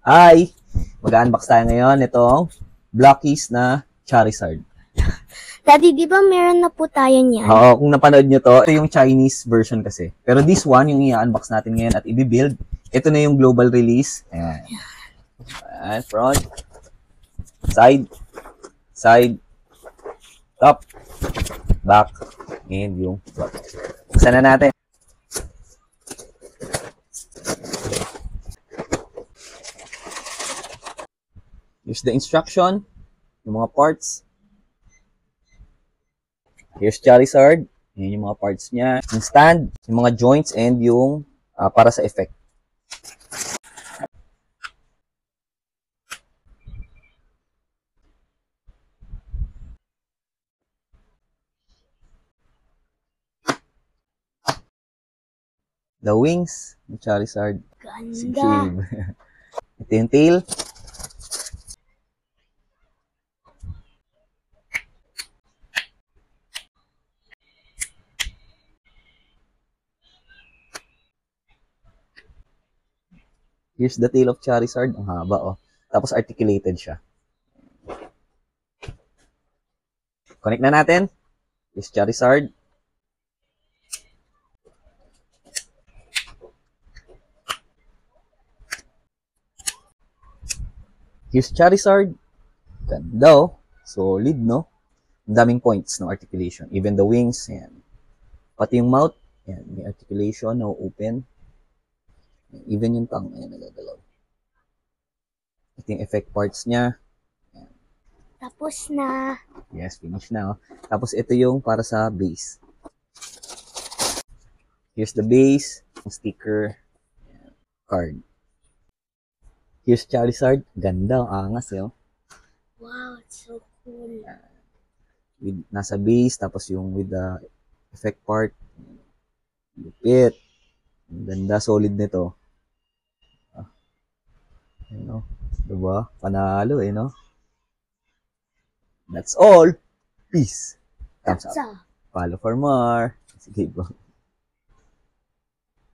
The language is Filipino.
Hi! Mag-unbox tayo ngayon itong Blockies na Charizard. Daddy, di ba meron na po tayo niyan? Oo, kung napanood nyo to, ito yung Chinese version kasi. Pero this one, yung i-unbox natin ngayon at i-build, ito na yung global release. Ayan. Ayan, front, side, top, back, and yung front. Buksan na natin. Here's the instruction, yung mga parts. Here's Charizard. Yan yung mga parts niya. Yung stand, yung mga joints, and yung para sa effect. The wings ng Charizard. Ganda. Ito yung tail. Here's the tail of Charizard. Ang haba, oh. Tapos articulated siya. Connect na natin. Here's Charizard. Here's Charizard. Ganda, oh. Solid, no? Ang daming points ng articulation. Even the wings, yan. Pati yung mouth, yan. May articulation, no open. Even yung tongue, ayan, nagagalaw. Ito yung effect parts niya. Ayan. Tapos na. Yes, finish na. Oh. Tapos ito yung para sa base. Here's the base, sticker, ayan, card. Here's Charizard. Ganda, angas eh. Oh. Wow, it's so cool. With, nasa base, tapos yung with the effect part. Lupit. Ganda, solid nito. Ano, diba? Panalo eh, no? That's all. Peace. Thumbs up. Follow for more. Sige, bro.